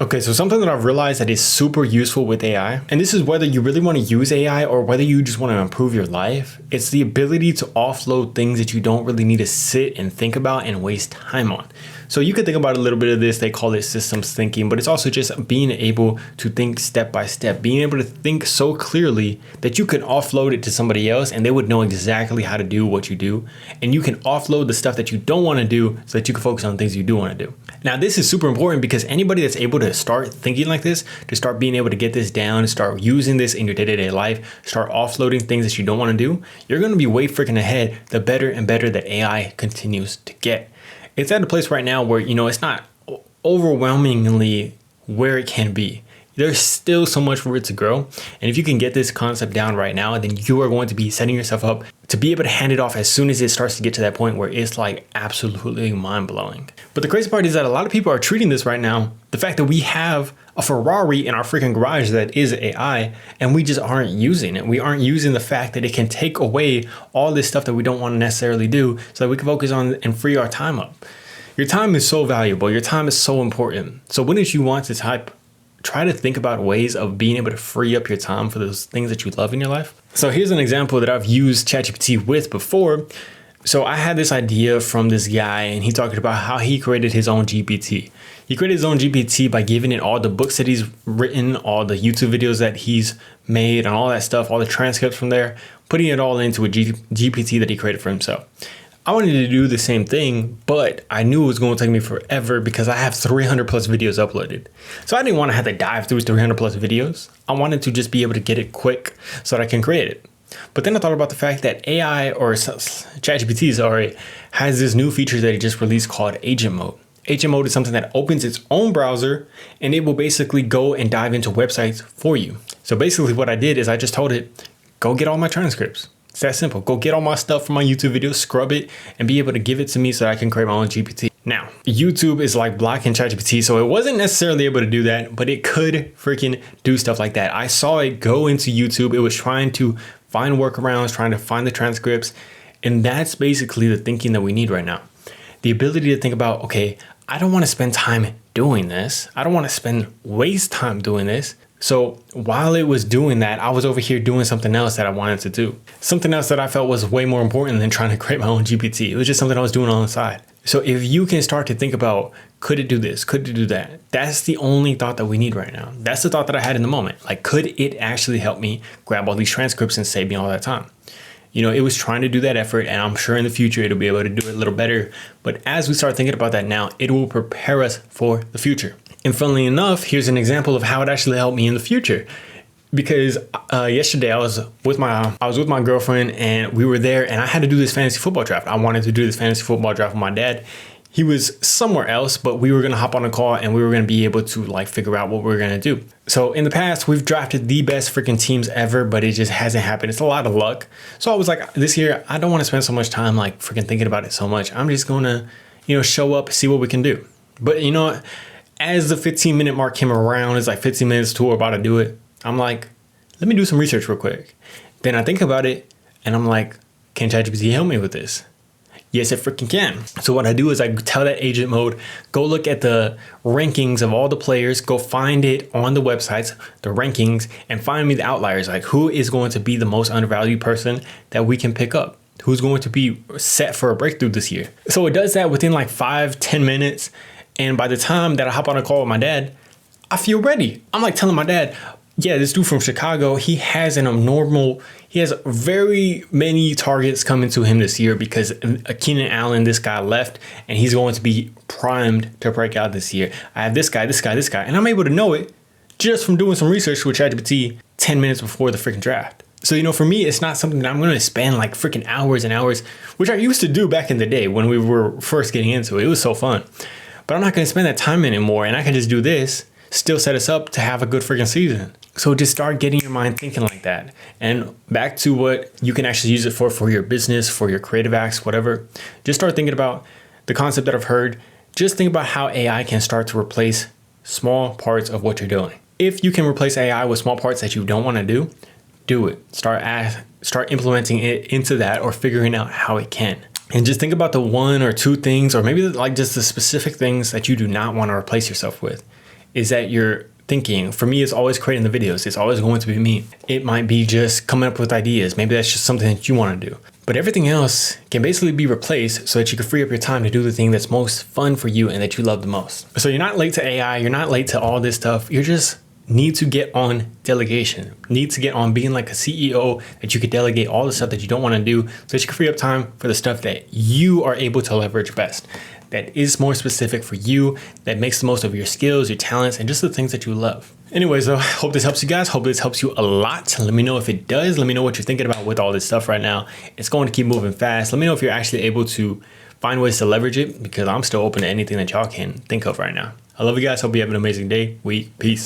Okay, so something that I've realized that is super useful with AI, and this is whether you really want to use AI or whether you just want to improve your life, it's the ability to offload things that you don't really need to sit and think about and waste time on. So you could think about a little bit of this, they call it systems thinking, but it's also just being able to think step by step, being able to think so clearly that you can offload it to somebody else and they would know exactly how to do what you do. And you can offload the stuff that you don't want to do so that you can focus on things you do want to do. Now, this is super important because anybody that's able to start thinking like this, to start being able to get this down, start using this in your day-to-day life, start offloading things that you don't want to do, you're going to be way freaking ahead the better and better that AI continues to get. It's at a place right now where, it's not overwhelmingly where it can be. There's still so much for it to grow. And if you can get this concept down right now, then you are going to be setting yourself up to be able to hand it off as soon as it starts to get to that point where it's like absolutely mind blowing. But the crazy part is that a lot of people are treating this right now, the fact that we have a Ferrari in our freaking garage that is AI, and we just aren't using it. We aren't using the fact that it can take away all this stuff that we don't want to necessarily do so that we can focus on and free our time up. Your time is so valuable. Your time is so important. So wouldn't you want to try to think about ways of being able to free up your time for those things that you love in your life? So here's an example that I've used ChatGPT with before. So I had this idea from this guy and he talked about how he created his own GPT. He created his own GPT by giving it all the books that he's written, all the YouTube videos that he's made and all that stuff, all the transcripts from there, putting it all into a GPT that he created for himself. I wanted to do the same thing, but I knew it was going to take me forever because I have 300 plus videos uploaded. So I didn't want to have to dive through 300 plus videos. I wanted to just be able to get it quick so that I can create it. But then I thought about the fact that AI or ChatGPT, has this new feature that it just released called Agent Mode. Agent Mode is something that opens its own browser and it will basically go and dive into websites for you. So basically what I did is I just told it, go get all my transcripts. It's that simple. Go get all my stuff from my YouTube videos, scrub it, and be able to give it to me so that I can create my own GPT. Now, YouTube is like blocking ChatGPT, so it wasn't necessarily able to do that, but it could freaking do stuff like that. I saw it go into YouTube. It was trying to find workarounds, trying to find the transcripts, and that's basically the thinking that we need right now. The ability to think about, okay, I don't want to spend time doing this. I don't want to waste time doing this. So while it was doing that, I was over here doing something else that I wanted to do. Something else that I felt was way more important than trying to create my own GPT. It was just something I was doing on the side. So if you can start to think about, could it do this? Could it do that? That's the only thought that we need right now. That's the thought that I had in the moment. Like, could it actually help me grab all these transcripts and save me all that time? It was trying to do that effort, and I'm sure in the future it'll be able to do it a little better. But as we start thinking about that now, it will prepare us for the future. And funnily enough, here's an example of how it actually helped me in the future. Because yesterday I was with my girlfriend and we were there and I had to do this fantasy football draft. I wanted to do this fantasy football draft with my dad. He was somewhere else, but we were going to hop on a call and we were going to be able to figure out what we were going to do. So in the past, we've drafted the best freaking teams ever, but it just hasn't happened. It's a lot of luck. So I was like, this year, I don't want to spend so much time freaking thinking about it so much. I'm just going to, show up, see what we can do. But as the 15-minute mark came around, it's like 15 minutes till we're about to do it. I'm like, let me do some research real quick. Then I think about it and I'm like, can ChatGPT help me with this? Yes, it freaking can. So what I do is I tell that Agent Mode, go look at the rankings of all the players, go find it on the websites, the rankings, and find me the outliers. Like, who is going to be the most undervalued person that we can pick up? Who's going to be set for a breakthrough this year? So it does that within 5-10 minutes. And by the time that I hop on a call with my dad, I feel ready. I'm telling my dad, yeah, this dude from Chicago, he has very many targets coming to him this year because Keenan Allen, this guy left, and he's going to be primed to break out this year. I have this guy, and I'm able to know it just from doing some research with ChatGPT 10 minutes before the freaking draft. So, for me, it's not something that I'm going to spend freaking hours and hours, which I used to do back in the day when we were first getting into it. It was so fun. But I'm not going to spend that time anymore, and I can just do this, still set us up to have a good freaking season. So just start getting your mind thinking like that. And back to what you can actually use it for your business, for your creative acts, whatever. Just start thinking about the concept that I've heard. Just think about how AI can start to replace small parts of what you're doing. If you can replace AI with small parts that you don't want to do it. Start implementing it into that or figuring out how it can. And just think about the one or two things, or maybe just the specific things that you do not want to replace yourself with. is that you're thinking. For me, it's always creating the videos. It's always going to be me. It might be just coming up with ideas. Maybe that's just something that you want to do. But everything else can basically be replaced so that you can free up your time to do the thing that's most fun for you and that you love the most. So you're not late to AI. You're not late to all this stuff. You're just need to get on delegation, need to get on being like a CEO that you could delegate all the stuff that you don't want to do so that you can free up time for the stuff that you are able to leverage best, that is more specific for you, that makes the most of your skills, your talents, and just the things that you love. Anyways, though, hope this helps you guys. Hope this helps you a lot. Let me know if it does. Let me know what you're thinking about with all this stuff right now. It's going to keep moving fast. Let me know if you're actually able to find ways to leverage it, because I'm still open to anything that y'all can think of right now. I love you guys. Hope you have an amazing day, week. Peace.